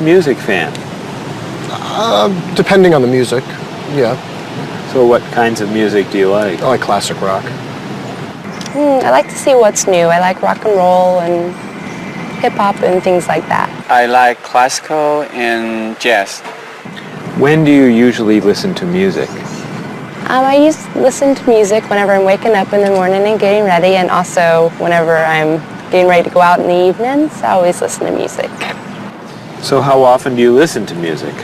music fan? Depending on the music, yeah. So what kinds of music do you like? I like classic rock. I like to see what's new. I like rock and roll and hip-hop and things like that. I like classical and jazz. When do you usually listen to music? I used to listen to music whenever I'm waking up in the morning and getting ready, and also whenever I'm getting ready to go out in the evenings. I always listen to music. So how often do you listen to music?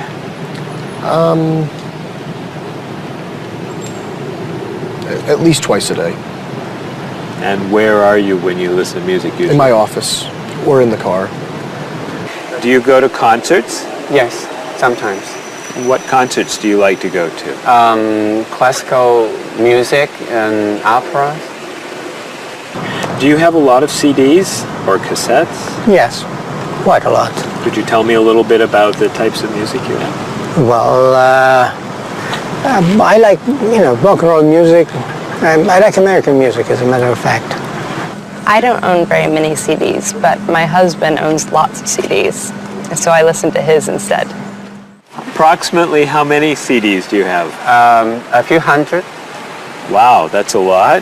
At least twice a day. And where are you when you listen to music usually? In my office or in the car. Do you go to concerts? Yes, sometimes. What concerts do you like to go to? Classical music and operas. Do you have a lot of CDs or cassettes? Yes, quite a lot. Could you tell me a little bit about the types of music you have? Well, I like, rock and roll music. I like American music, as a matter of fact. I don't own very many CDs, but my husband owns lots of CDs, and so I listen to his instead. Approximately how many CDs do you have? A few hundred. Wow, that's a lot.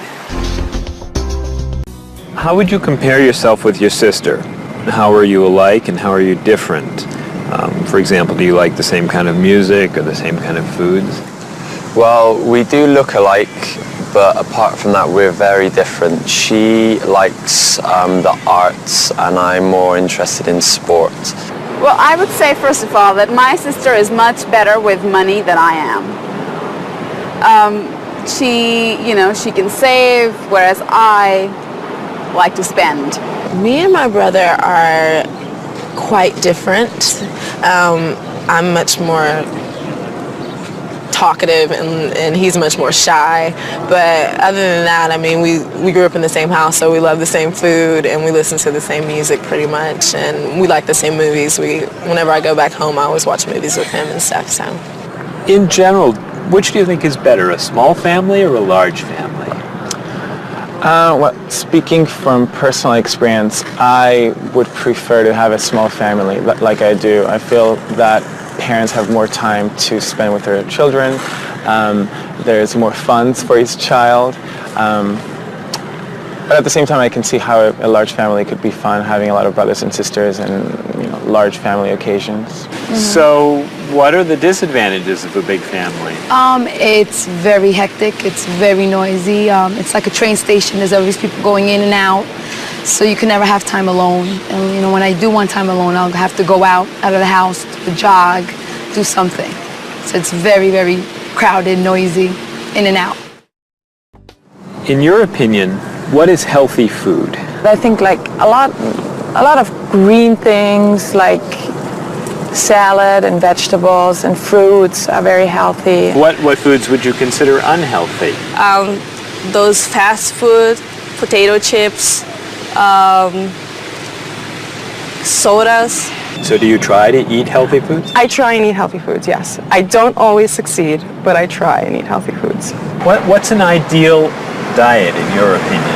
How would you compare yourself with your sister? How are you alike and how are you different? For example, do you like the same kind of music or the same kind of foods? Well, we do look alike, but apart from that, we're very different. She likes the arts, and I'm more interested in sport. Well, I would say, first of all, that my sister is much better with money than I am. She can save, whereas I like to spend. Me and my brother are quite different. I'm much more talkative and he's much more shy, but other than that, I mean, we grew up in the same house, so we love the same food and we listen to the same music pretty much, and we like the same movies. Whenever I go back home, I always watch movies with him and stuff. So in general, which do you think is better, a small family or a large family? Well, speaking from personal experience, I would prefer to have a small family like I do. I feel that parents have more time to spend with their children. There's more funds for each child. But at the same time, I can see how a large family could be fun, having a lot of brothers and sisters and large family occasions. Mm-hmm. So what are the disadvantages of a big family? It's very hectic. It's very noisy. It's like a train station. There's always people going in and out. So you can never have time alone. And when I do want time alone, I'll have to go out of the house, to jog, do something. So it's very, very crowded, noisy, in and out. In your opinion, what is healthy food? I think like a lot of green things like salad and vegetables and fruits are very healthy. What foods would you consider unhealthy? Those fast food, potato chips, sodas. So do you try to eat healthy foods? I try and eat healthy foods, yes. I don't always succeed, but I try and eat healthy foods. What's an ideal diet in your opinion?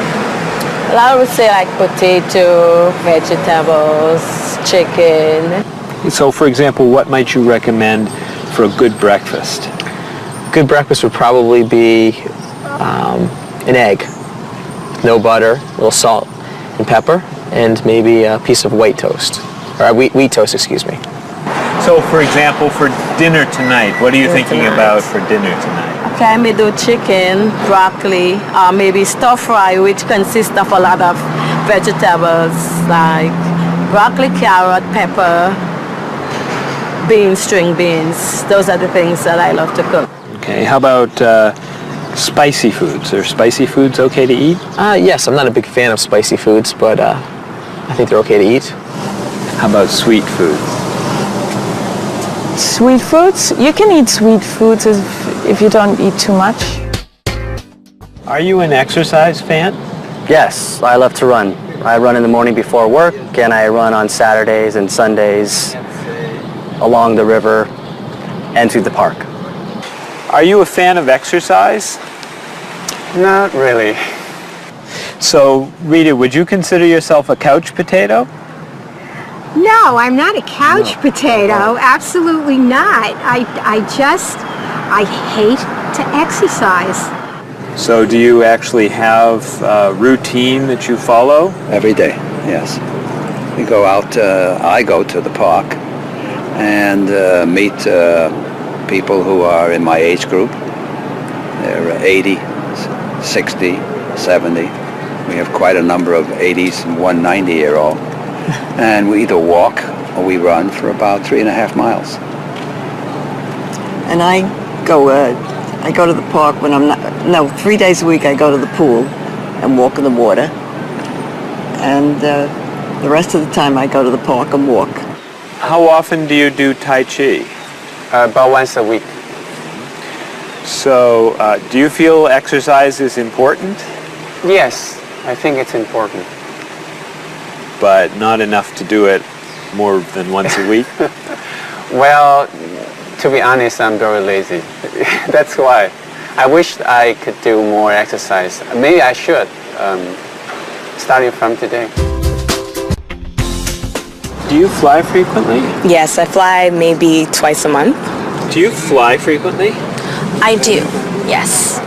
Well, I would say like potato, vegetables, chicken. So for example, what might you recommend for a good breakfast? Good breakfast would probably be an egg, no butter, a little salt and pepper, and maybe a piece of white toast, or wheat toast, excuse me. So for example, for dinner tonight, what are you thinking about for dinner tonight? Okay, I may do chicken, broccoli, maybe stir fry, which consists of a lot of vegetables like broccoli, carrot, pepper, beans, string beans. Those are the things that I love to cook. Okay, how about spicy foods? Are spicy foods okay to eat? Yes, I'm not a big fan of spicy foods, but I think they're okay to eat. How about sweet foods? Sweet foods? You can eat sweet foods if you don't eat too much. Are you an exercise fan? Yes, I love to run. I run in the morning before work, and I run on Saturdays and Sundays along the river and through the park. Are you a fan of exercise? Not really. So, Rita, would you consider yourself a couch potato? No, I'm not a couch potato. Absolutely not. I hate to exercise. So do you actually have a routine that you follow? Every day, yes. We go out, I go to the park and meet people who are in my age group. They're 80, 60, 70. We have quite a number of 80s and one 90-year-old. And we either walk or we run for about 3.5 miles. And I go to the park when I'm not, no, 3 days a week I go to the pool and walk in the water. And the rest of the time I go to the park and walk. How often do you do Tai Chi? About once a week. So do you feel exercise is important? Yes, I think it's important. But not enough to do it more than once a week? Well, to be honest, I'm very lazy. That's why. I wish I could do more exercise. Maybe I should, starting from today. Do you fly frequently? Yes, I fly maybe twice a month. Do you fly frequently? I do, yes.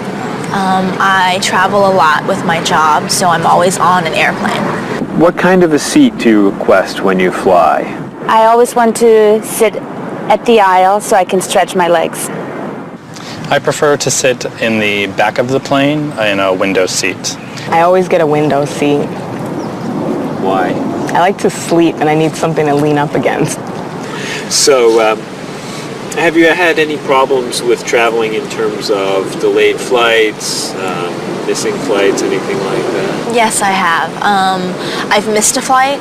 I travel a lot with my job, so I'm always on an airplane. What kind of a seat do you request when you fly? I always want to sit at the aisle so I can stretch my legs. I prefer to sit in the back of the plane in a window seat. I always get a window seat. Why? I like to sleep and I need something to lean up against. So, have you had any problems with traveling in terms of delayed flights, missing flights, anything like that? Yes, I have. I've missed a flight.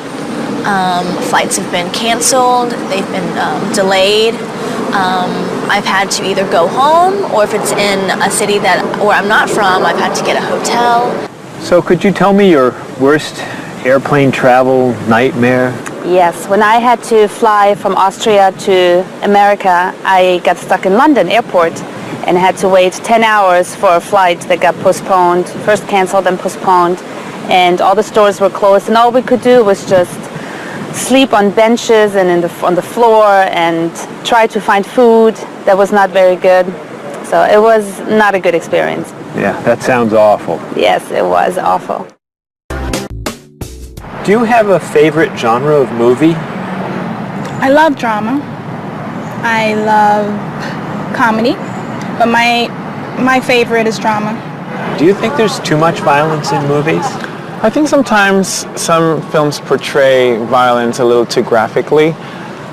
Flights have been canceled. They've been delayed. I've had to either go home, or if it's in a city where I'm not from, I've had to get a hotel. So could you tell me your worst airplane travel nightmare? Yes, when I had to fly from Austria to America, I got stuck in London airport and had to wait 10 hours for a flight that got postponed, first canceled and postponed, and all the stores were closed, and all we could do was just sleep on benches and on the floor and try to find food that was not very good. So it was not a good experience. Yeah, that sounds awful. Yes, it was awful. Do you have a favorite genre of movie? I love drama. I love comedy, but my favorite is drama. Do you think there's too much violence in movies? I think sometimes some films portray violence a little too graphically,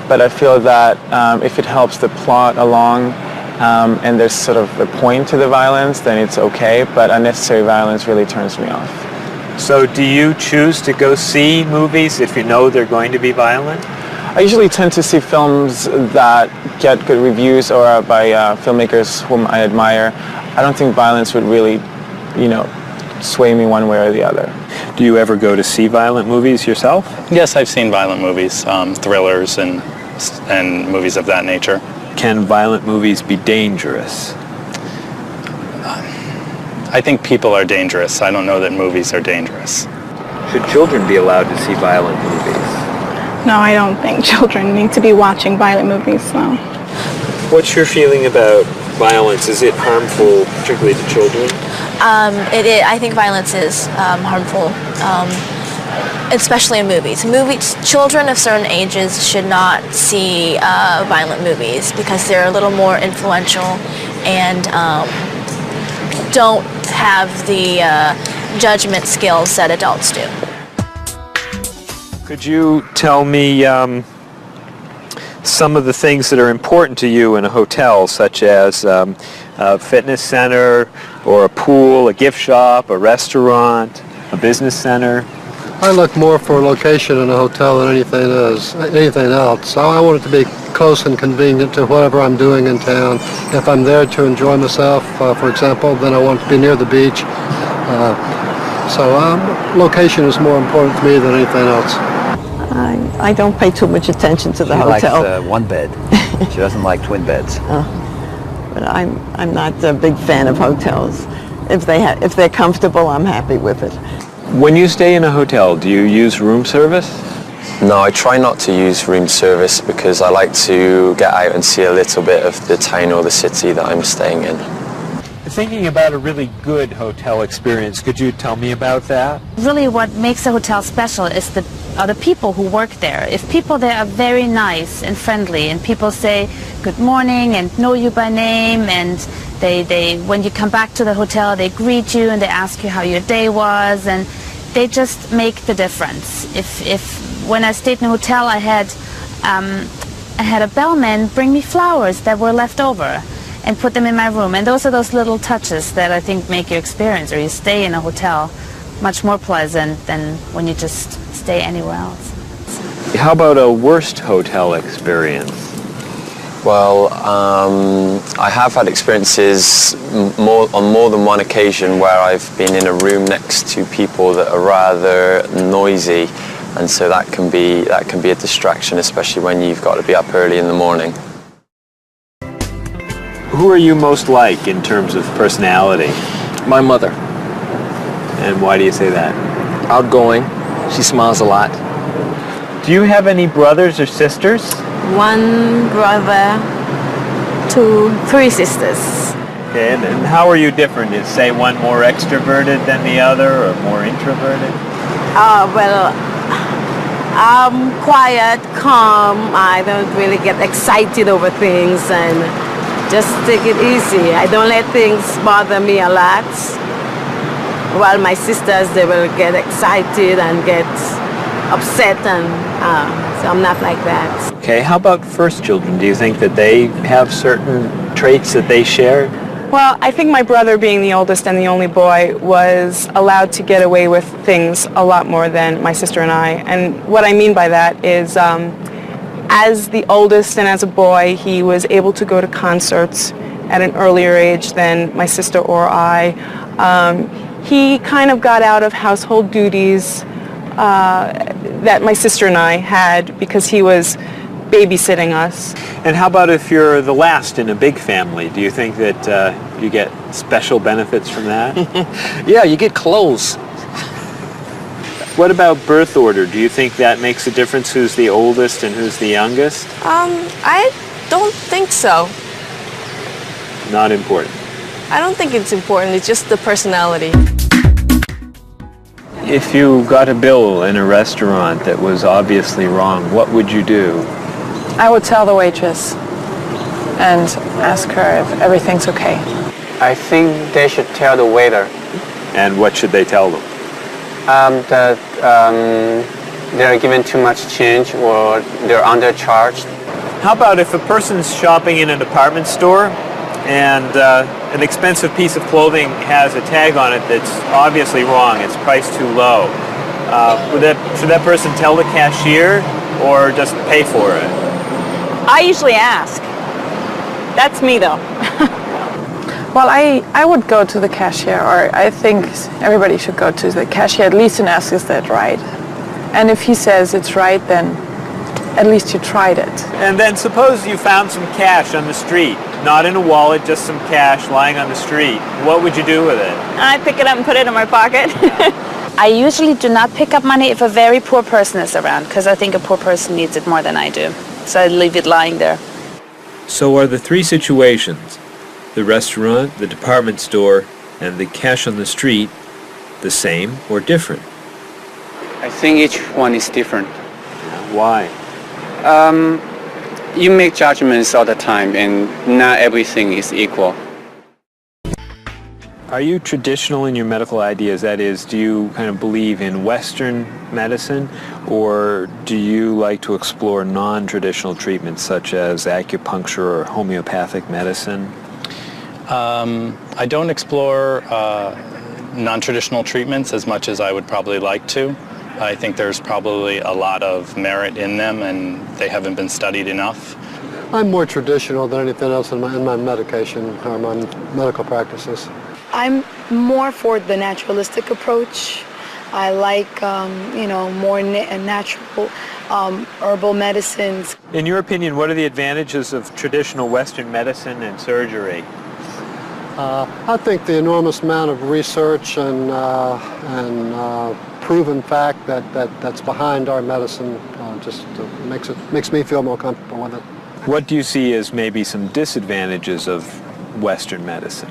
but I feel that if it helps the plot along and there's sort of a point to the violence, then it's okay, but unnecessary violence really turns me off. So do you choose to go see movies if you know they're going to be violent? I usually tend to see films that get good reviews or are by filmmakers whom I admire. I don't think violence would really, sway me one way or the other. Do you ever go to see violent movies yourself? Yes, I've seen violent movies, thrillers and movies of that nature. Can violent movies be dangerous? I think people are dangerous. I don't know that movies are dangerous. Should children be allowed to see violent movies? No, I don't think children need to be watching violent movies, no. What's your feeling about violence? Is it harmful, particularly to children? I think violence is harmful, especially in movies. Children of certain ages should not see violent movies because they're a little more influential and don't have the judgment skills that adults do. Could you tell me some of the things that are important to you in a hotel, such as a fitness center or a pool, a gift shop, a restaurant, a business center? I look more for a location in a hotel than anything else. I want it to be close and convenient to whatever I'm doing in town. If I'm there to enjoy myself, for example, then I want to be near the beach. So location is more important to me than anything else. I don't pay too much attention to the hotel. She likes one bed. She doesn't like twin beds. But I'm not a big fan of hotels. If they're comfortable, I'm happy with it. When you stay in a hotel, do you use room service? No, I try not to use room service because I like to get out and see a little bit of the town or the city that I'm staying in. Thinking about a really good hotel experience, could you tell me about that? Really what makes a hotel special is are the people who work there. If people there are very nice and friendly and people say good morning and know you by name, and they when you come back to the hotel they greet you and they ask you how your day was, and they just make the difference. If when I stayed in a hotel I had a bellman bring me flowers that were left over and put them in my room, and those are those little touches that I think make your experience or you stay in a hotel much more pleasant than when you just stay anywhere else. How about a worst hotel experience? Well, I have had experiences on more than one occasion where I've been in a room next to people that are rather noisy, and so that can be a distraction, especially when you've got to be up early in the morning. Who are you most like in terms of personality? My mother. And why do you say that? Outgoing. She smiles a lot. Do you have any brothers or sisters? One brother, three sisters. Okay, and how are you different? Is, say, one more extroverted than the other or more introverted? Well, I'm quiet, calm. I don't really get excited over things and just take it easy. I don't let things bother me a lot. While my sisters, they will get excited and get upset, and so I'm not like that. Okay, how about first children? Do you think that they have certain traits that they share? Well, I think my brother, being the oldest and the only boy, was allowed to get away with things a lot more than my sister and I. And what I mean by that is, as the oldest and as a boy, he was able to go to concerts at an earlier age than my sister or I. He kind of got out of household duties that my sister and I had because he was babysitting us. And how about if you're the last in a big family? Do you think that you get special benefits from that? Yeah, you get clothes. What about birth order? Do you think that makes a difference who's the oldest and who's the youngest? I don't think so. Not important. I don't think it's important. It's just the personality. If you got a bill in a restaurant that was obviously wrong, what would you do? I would tell the waitress and ask her if everything's okay. I think they should tell the waiter. And what should they tell them? That they're given too much change or they're undercharged. How about if a person's shopping in a department store and an expensive piece of clothing has a tag on it that's obviously wrong, it's priced too low. Should that person tell the cashier or just pay for it? I usually ask. That's me though. Well, I would go to the cashier, or I think everybody should go to the cashier at least and ask, is that right? And if he says it's right, then at least you tried it. And then suppose you found some cash on the street, not in a wallet, just some cash lying on the street. What would you do with it? I pick it up and put it in my pocket. I usually do not pick up money if a very poor person is around, because I think a poor person needs it more than I do. So I leave it lying there. So are the three situations, the restaurant, the department store, and the cash on the street, the same or different? I think each one is different. Why? You make judgments all the time, and not everything is equal. Are you traditional in your medical ideas? That is, do you kind of believe in Western medicine, or do you like to explore non-traditional treatments such as acupuncture or homeopathic medicine? I don't explore non-traditional treatments as much as I would probably like to. I think there's probably a lot of merit in them, and they haven't been studied enough. I'm more traditional than anything else in my medication or my medical practices. I'm more for the naturalistic approach. I like, more natural herbal medicines. In your opinion, what are the advantages of traditional Western medicine and surgery? I think the enormous amount of research and proven fact that's behind our medicine. Just makes me feel more comfortable with it. What do you see as maybe some disadvantages of Western medicine?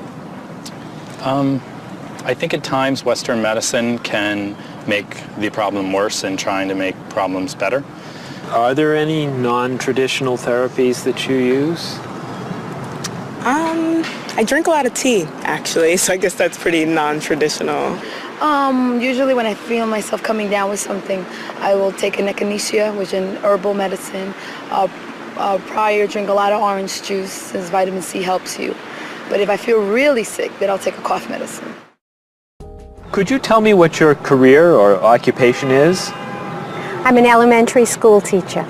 I think at times Western medicine can make the problem worse in trying to make problems better. Are there any non-traditional therapies that you use? I drink a lot of tea, actually, so I guess that's pretty non-traditional. Usually when I feel myself coming down with something, I will take an echinacea, which is an herbal medicine. Prior, drink a lot of orange juice, since vitamin C helps you. But if I feel really sick, then I'll take a cough medicine. Could you tell me what your career or occupation is? I'm an elementary school teacher.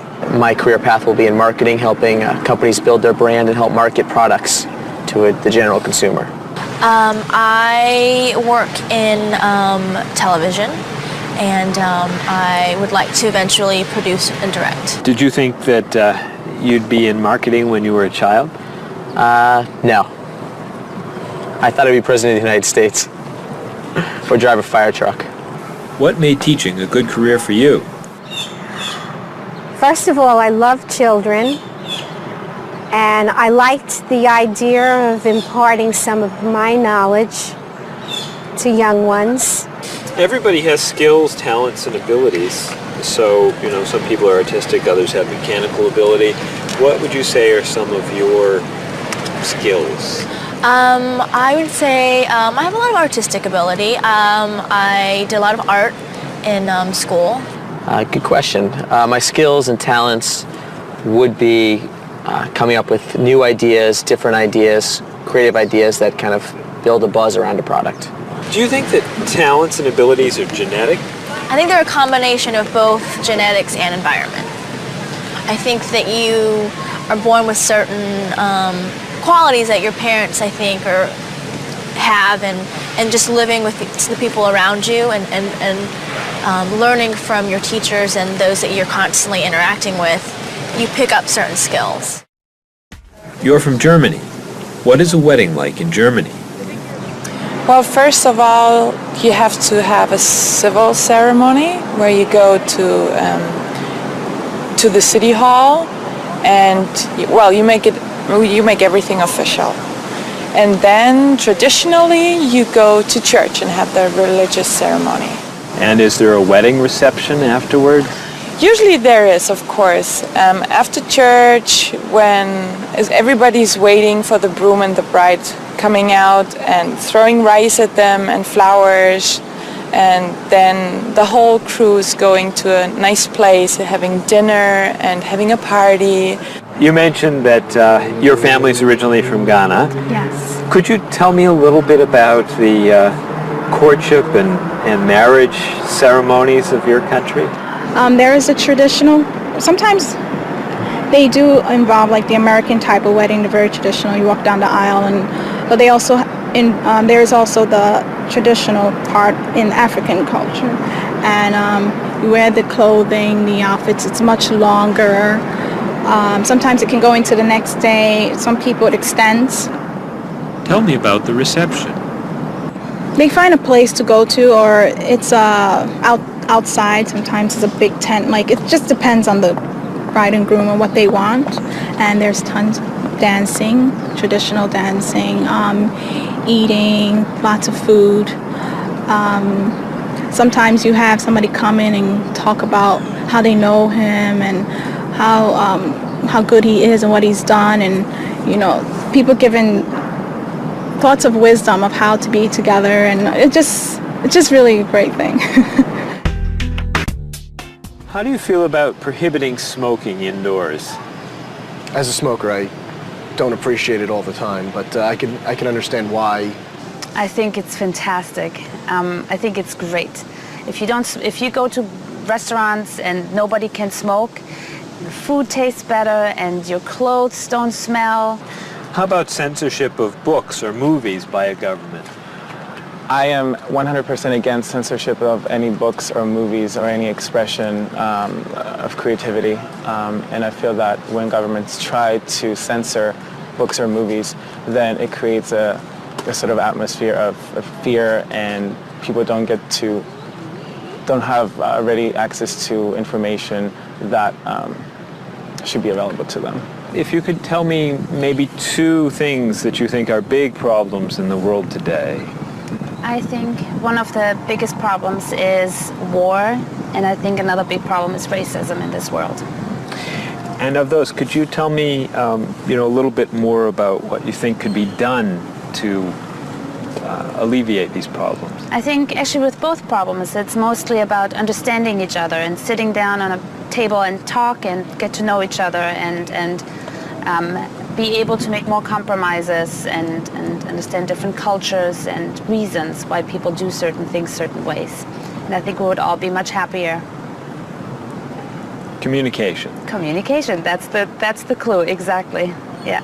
My career path will be in marketing, helping companies build their brand and help market products to the general consumer. I work in television, and I would like to eventually produce and direct. Did you think that you'd be in marketing when you were a child? No. I thought I'd be president of the United States or drive a fire truck. What made teaching a good career for you? First of all, I love children, and I liked the idea of imparting some of my knowledge to young ones. Everybody has skills, talents, and abilities. So, some people are artistic, others have mechanical ability. What would you say are some of your skills? I would say I have a lot of artistic ability. I did a lot of art in school. Good question. My skills and talents would be coming up with new ideas, different ideas, creative ideas that kind of build a buzz around a product. Do you think that talents and abilities are genetic? I think they're a combination of both genetics and environment. I think that you are born with certain qualities that your parents, I think, have, and just living with the people around you and learning from your teachers and those that you're constantly interacting with, you pick up certain skills. You're from Germany. What is a wedding like in Germany? Well, first of all, you have to have a civil ceremony where you go to the city hall, and you make everything official. And then traditionally you go to church and have the religious ceremony. And is there a wedding reception afterward? Usually there is, of course. After church, when everybody's waiting for the groom and the bride coming out and throwing rice at them and flowers, and then the whole crew is going to a nice place, having dinner and having a party. You mentioned that your family's originally from Ghana. Yes. Could you tell me a little bit about the courtship and marriage ceremonies of your country? There is a traditional, sometimes they do involve like the American type of wedding, the very traditional, you walk down the aisle, but they also, there's also the traditional part in African culture. And you wear the clothing, the outfits, it's much longer. Sometimes it can go into the next day. Some people it extends. Tell me about the reception. They find a place to go to, or it's outside. Sometimes it's a big tent. Like, it just depends on the bride and groom and what they want. And there's tons of dancing, traditional dancing, eating, lots of food. Sometimes you have somebody come in and talk about how they know him and how good he is and what he's done, and people giving thoughts of wisdom of how to be together, and it's just really a great thing. How do you feel about prohibiting smoking indoors? As a smoker, I don't appreciate it all the time, but I can understand why. I think it's fantastic. I think it's great. If you go to restaurants and nobody can smoke, the food tastes better and your clothes don't smell. How about censorship of books or movies by a government? I am 100% against censorship of any books or movies or any expression of creativity. And I feel that when governments try to censor books or movies, then it creates a sort of atmosphere of fear, and people don't get to don't have ready access to information that should be available to them. If you could tell me maybe 2 things that you think are big problems in the world today. I think one of the biggest problems is war, and I think another big problem is racism in this world. And of those, could you tell me, a little bit more about what you think could be done to alleviate these problems? I think actually with both problems, it's mostly about understanding each other and sitting down on a table and talk and get to know each other and be able to make more compromises and understand different cultures and reasons why people do certain things certain ways. And I think we would all be much happier. Communication. Communication, that's the clue, exactly. Yeah.